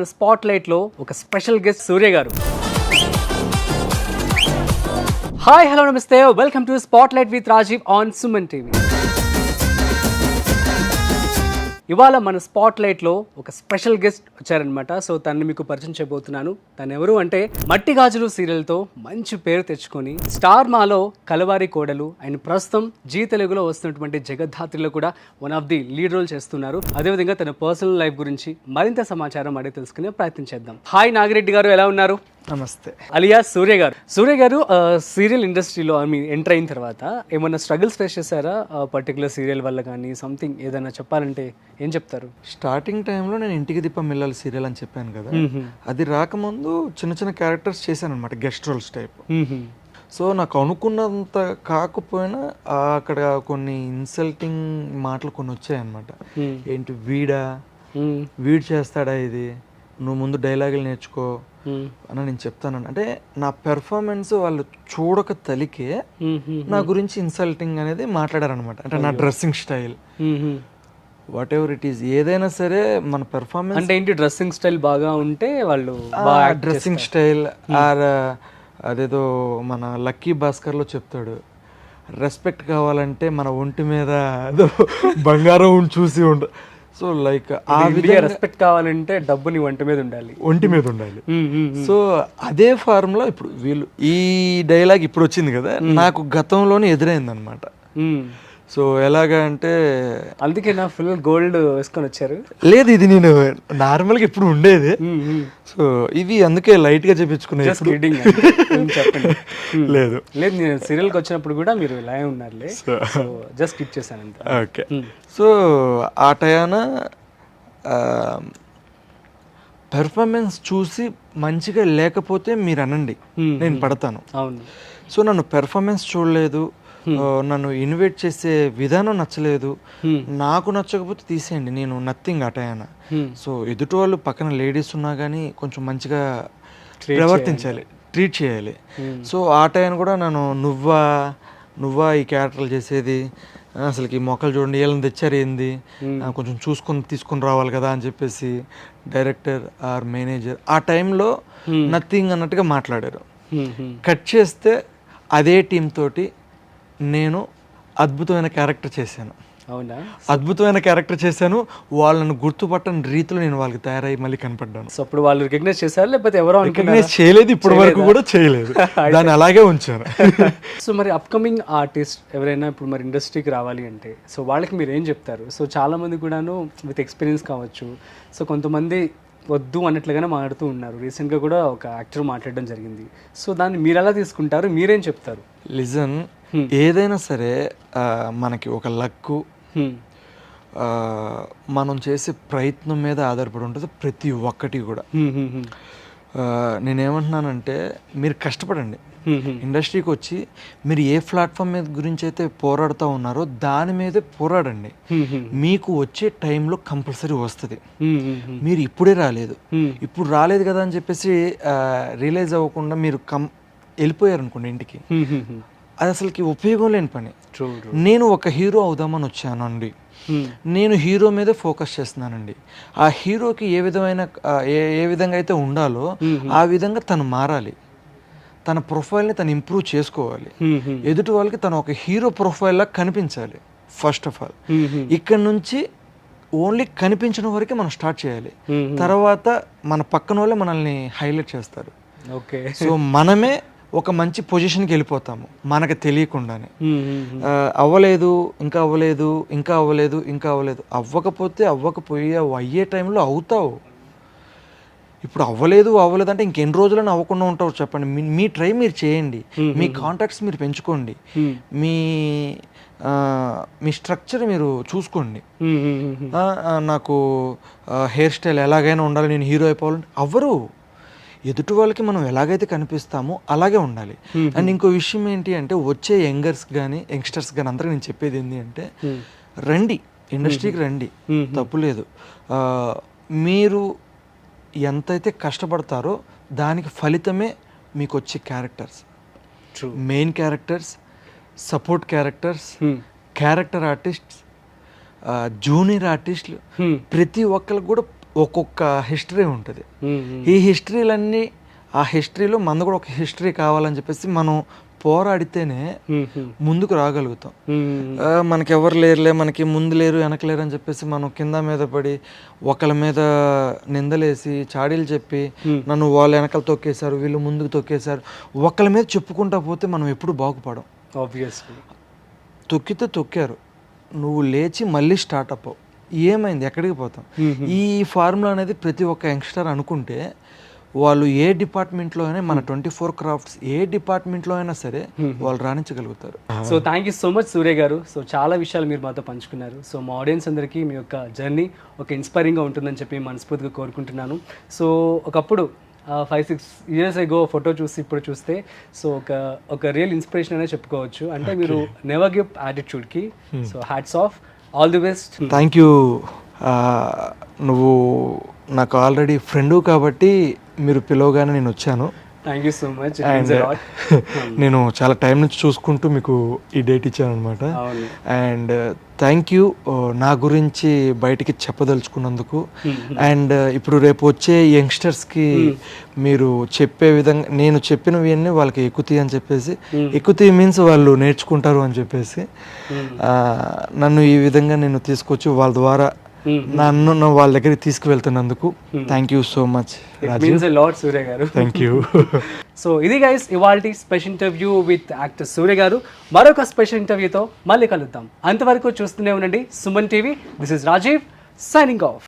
మన spot light లో ఒక special guest Surya garu. Hi hello నమస్తే, welcome to spotlight with Rajiv on Suman TV. ఇవాళ మన స్పాట్ లైట్ లో ఒక స్పెషల్ గెస్ట్ వచ్చారనమాట. సో తనని మీకు పరిచయం చేయబోతున్నాను. తను ఎవరు అంటే మట్టి గాజులు సీరియల్ తో మంచి పేరు తెచ్చుకొని స్టార్ మాలో కలవారి కోడలు అండ్ ప్రస్తుతం జీ తెలుగులో వస్తున్నటువంటి జగద్ధాత్రిలో కూడా one of the lead role చేస్తున్నారు. అదేవిధంగా తన పర్సనల్ లైఫ్ గురించి మరింత సమాచారం అడిగి తెలుసుకునే ప్రయత్నం చేద్దాం. హాయ్ నాగిరెడ్డి గారు, ఎలా ఉన్నారు? నమస్తే. అలియా సూర్య గారు. సూర్య గారు సీరియల్ ఇండస్ట్రీలో ఎంటర్ అయిన తర్వాత ఏమన్నా స్ట్రగుల్స్ ఫేస్ చేశారా? పర్టికులర్ సీరియల్ వల్ల కానీ సంథింగ్ ఏదైనా చెప్పాలంటే ఏం చెప్తారు? స్టార్టింగ్ టైంలో నేను ఇంటికి దీపం మిల్లాలి సీరియల్ అని చెప్పాను కదా, అది రాకముందు చిన్న చిన్న క్యారెక్టర్స్ చేశాను అనమాట, గెస్ట్ రోల్స్ టైప్. సో నాకు అనుకున్నంత కాకపోయినా అక్కడ కొన్ని ఇన్సల్టింగ్ మాటలు కొన్ని వచ్చాయన్నమాట. ఏంటి వీడు చేస్తాడా, ఇది నువ్వు ముందు డైలాగులు నేర్చుకో అని నేను చెప్తాను. అంటే నా పెర్ఫార్మెన్స్ వాళ్ళు చూడక తలికే నా గురించి ఇన్సల్టింగ్ అనేది మాట్లాడారనమాట. అంటే నా dressing style, what ever it is, ఏదైనా సరే మన పెర్ఫార్మెన్స్ అంటే ఏంటి, డ్రెస్సింగ్ స్టైల్ బాగా ఉంటే వాళ్ళు డ్రెస్సింగ్ స్టైల్ ఆర్ అదేదో మన లక్కీ భాస్కర్లో చెప్తాడు, రెస్పెక్ట్ కావాలంటే మన ఒంటి మీద బంగారం చూసి ఉండ. సో లైక్ ఆ విధంగా రెస్పెక్ట్ కావాలంటే డబ్బు నీ ఒంటి మీద ఉండాలి. సో అదే ఫార్ములా ఇప్పుడు వీళ్ళు ఈ డైలాగ్ ఇప్పుడు వచ్చింది కదా, నాకు గతంలోనే ఎదురైంది అనమాట. సో ఎలాగా అంటే అందుకే నా ఫుల్ గోల్డ్ వేసుకొని వచ్చారు. లేదు, ఇది నేను నార్మల్గా ఇప్పుడు ఉండేది. సో ఇవి అందుకే లైట్ గా చెప్పించుకునే. చెప్పండి. లేదు నేను సీరియల్కి వచ్చినప్పుడు కూడా మీరు ఇలా ఉన్నారులే, జస్ట్ స్కిప్ చేశాను అంతే. ఓకే. సో ఆ టయాన పెర్ఫార్మెన్స్ చూసి మంచిగా లేకపోతే మీరు అనండి, నేను పడతాను. అవును. సో నన్ను పెర్ఫార్మెన్స్ చూడలేదు, నన్ను ఇన్వైట్ చేసే విధానం నచ్చలేదు, నాకు నచ్చకపోతే తీసేయండి, నేను నథింగ్ అటయాన. సో ఎదుటి వాళ్ళు పక్కన లేడీస్ ఉన్నా కానీ కొంచెం మంచిగా ప్రవర్తించాలి, ట్రీట్ చేయాలి. సో ఆ టైం కూడా నన్ను నువ్వా ఈ క్యారెక్టర్లు చేసేది, అసలుకి ఈ మొక్కలు చూడండి వీళ్ళని తెచ్చారు ఏంది, కొంచెం తీసుకొని రావాలి కదా అని చెప్పేసి డైరెక్టర్ ఆర్ మేనేజర్ ఆ టైంలో నథింగ్ అన్నట్టుగా మాట్లాడారు. కట్ చేస్తే అదే టీం తోటి నేను అద్భుతమైన క్యారెక్టర్ చేశాను. అవునా? అద్భుతమైన క్యారెక్టర్ చేశాను. వాళ్ళను గుర్తుపట్టని రీతిలో నేను వాళ్ళకి తయారై మళ్ళీ కనపడ్డాను. సో అప్పుడు వాళ్ళు రికగ్నైజ్ చేశారు లేకపోతే ఎవరో రికగ్నైజ్ చేయలేదు, ఇప్పటి వరకు కూడా చేయలేదు, దాన్ని అలాగే ఉంచాను. సో మరి అప్కమింగ్ ఆర్టిస్ట్ ఎవరైనా ఇప్పుడు మరి ఇండస్ట్రీకి రావాలి అంటే సో వాళ్ళకి మీరు ఏం చెప్తారు? సో చాలా మంది కూడాను విత్ ఎక్స్పీరియన్స్ కావచ్చు, సో కొంతమంది వద్దు అన్నట్లుగానే మాట్లాడుతూ ఉన్నారు. రీసెంట్గా కూడా ఒక యాక్టర్ మాట్లాడడం జరిగింది. సో దాన్ని మీరు ఎలా తీసుకుంటారు, మీరేం చెప్తారు? లిజన్, ఏదైనా సరే మనకి ఒక లక్కు మనం చేసే ప్రయత్నం మీద ఆధారపడి ఉంటుంది ప్రతి ఒక్కటి కూడా. నేనేమంటున్నానంటే మీరు కష్టపడండి, ఇండస్ట్రీకి వచ్చి మీరు ఏ ప్లాట్ఫామ్ మీద గురించి అయితే పోరాడుతూ ఉన్నారో దాని మీదే పోరాడండి. మీకు వచ్చే టైంలో కంపల్సరీ వస్తుంది. మీరు ఇప్పుడే రాలేదు, ఇప్పుడు రాలేదు కదా అని చెప్పేసి రియలైజ్ అవ్వకుండా మీరు వెళ్ళిపోయారు అనుకోండి ఇంటికి, అది అసలుకి ఉపయోగం లేని పని. నేను ఒక హీరో అవుదామని వచ్చాను అండి, నేను హీరో మీదే ఫోకస్ చేస్తున్నానండి. ఆ హీరోకి ఏ విధంగా అయితే ఉండాలో ఆ విధంగా తను మారాలి, తన ప్రొఫైల్ని తను ఇంప్రూవ్ చేసుకోవాలి, ఎదుటి వాళ్ళకి తను ఒక హీరో ప్రొఫైల్ లాగా కనిపించాలి. ఫస్ట్ ఆఫ్ ఆల్ ఇక్కడ నుంచి ఓన్లీ కనిపించడం వరకే మనం స్టార్ట్ చేయాలి. తర్వాత మన పక్కన వాళ్ళే మనల్ని హైలైట్ చేస్తారు. ఓకే. సో మనమే ఒక మంచి పొజిషన్కి వెళ్ళిపోతాము మనకు తెలియకుండానే. అవ్వలేదు, ఇంకా అవ్వలేదు, అవ్వకపోయి అయ్యే టైంలో అవుతావు. ఇప్పుడు అవ్వలేదు అంటే ఇంకెన్ని రోజులని అవ్వకుండా ఉంటావు చెప్పండి. మీ ట్రై మీరు చేయండి, మీ కాంటాక్ట్స్ మీరు పెంచుకోండి, మీ స్ట్రక్చర్ మీరు చూసుకోండి. నాకు హెయిర్ స్టైల్ ఎలాగైనా ఉండాలి, నేను హీరో అయిపోవాలంటే అవ్వరు. ఎదుటి వాళ్ళకి మనం ఎలాగైతే కనిపిస్తామో అలాగే ఉండాలి. అండ్ ఇంకో విషయం ఏంటి అంటే వచ్చే యంగ్స్టర్స్ కానీ అందరికీ నేను చెప్పేది ఏంటి అంటే రండి, ఇండస్ట్రీకి రండి, తప్పులేదు. మీరు ఎంతైతే కష్టపడతారో దానికి ఫలితమే మీకు వచ్చే characters, main characters, support characters, character artists, junior ఆర్టిస్టులు, ప్రతి ఒక్కరికి కూడా ఒక్కొక్క హిస్టరీ ఉంటుంది. ఈ హిస్టరీలన్నీ ఆ హిస్టరీలో మనది కూడా ఒక హిస్టరీ కావాలని చెప్పేసి మనం పోరాడితేనే ముందుకు రాగలుగుతాం. మనకి ఎవరు లేరులే, మనకి ముందు లేరు వెనక లేరు అని చెప్పేసి మనం కింద మీద పడి ఒకళ్ళ మీద నిందలేసి చాడీలు చెప్పి నన్ను వాళ్ళు వెనకాల తొక్కేశారు, వీళ్ళు ముందుకు తొక్కేశారు, ఒకళ్ళ మీద చెప్పుకుంటా పోతే మనం ఎప్పుడు బాగుపడం. ఆబ్వియస్లీ తొక్కితే తొక్కారు, నువ్వు లేచి మళ్ళీ స్టార్ట్ అప్ ఏమైంది, ఎక్కడికి పోతాం. ఈ ఫార్ములా అనేది ప్రతి ఒక్క యంగ్స్టర్ అనుకుంటే వాళ్ళు ఏ డిపార్ట్మెంట్లో అయినా, మన 24 క్రాఫ్ట్స్ ఏ డిపార్ట్మెంట్లో అయినా సరే వాళ్ళు రాణించగలుగుతారు. So thank you so much Surya garu. So చాలా విషయాలు మీరు మాతో పంచుకున్నారు. సో మా ఆడియన్స్ అందరికీ మీ యొక్క జర్నీ ఒక ఇన్స్పైరింగ్గా ఉంటుందని చెప్పి మనస్ఫూర్తిగా కోరుకుంటున్నాను. సో ఒకప్పుడు 5-6 years ago ఫోటో చూసి ఇప్పుడు చూస్తే సో ఒక రియల్ ఇన్స్పిరేషన్ అనే చెప్పుకోవచ్చు. అంటే మీరు నెవర్ గివ్ యాటిట్యూడ్కి so hats off, all the best. Thank you. నువ్వు నాకు ఆల్రెడీ ఫ్రెండు కాబట్టి మీరు పిలవగానే నేను వచ్చాను. Thank you so much. నేను చాలా టైం నుంచి చూసుకుంటూ మీకు ఈ డేట్ ఇచ్చాను అనమాట. అండ్ థ్యాంక్ యూ నా గురించి బయటికి చెప్పదలుచుకున్నందుకు. అండ్ ఇప్పుడు రేపు వచ్చే యంగ్స్టర్స్కి మీరు చెప్పే విధంగా నేను చెప్పినవన్నీ వాళ్ళకి ఎక్కుతాయి అని చెప్పేసి, ఎక్కుతాయి మీన్స్ వాళ్ళు నేర్చుకుంటారు అని చెప్పేసి నన్ను ఈ విధంగా నేను తీసుకొచ్చి వాళ్ళ ద్వారా నన్ను వాళ్ళ దగ్గరికి తీసుకువెళ్తున్నందుకు thank you so much Surya garu. Thank you. So ఇది గైస్ ఇవాల్టి special interview with actor Surya garu. మరొక స్పెషల్ ఇంటర్వ్యూతో మళ్ళీ కలుద్దాం. అంతవరకు చూస్తూనే ఉండండి Suman TV. This is Rajiv signing of.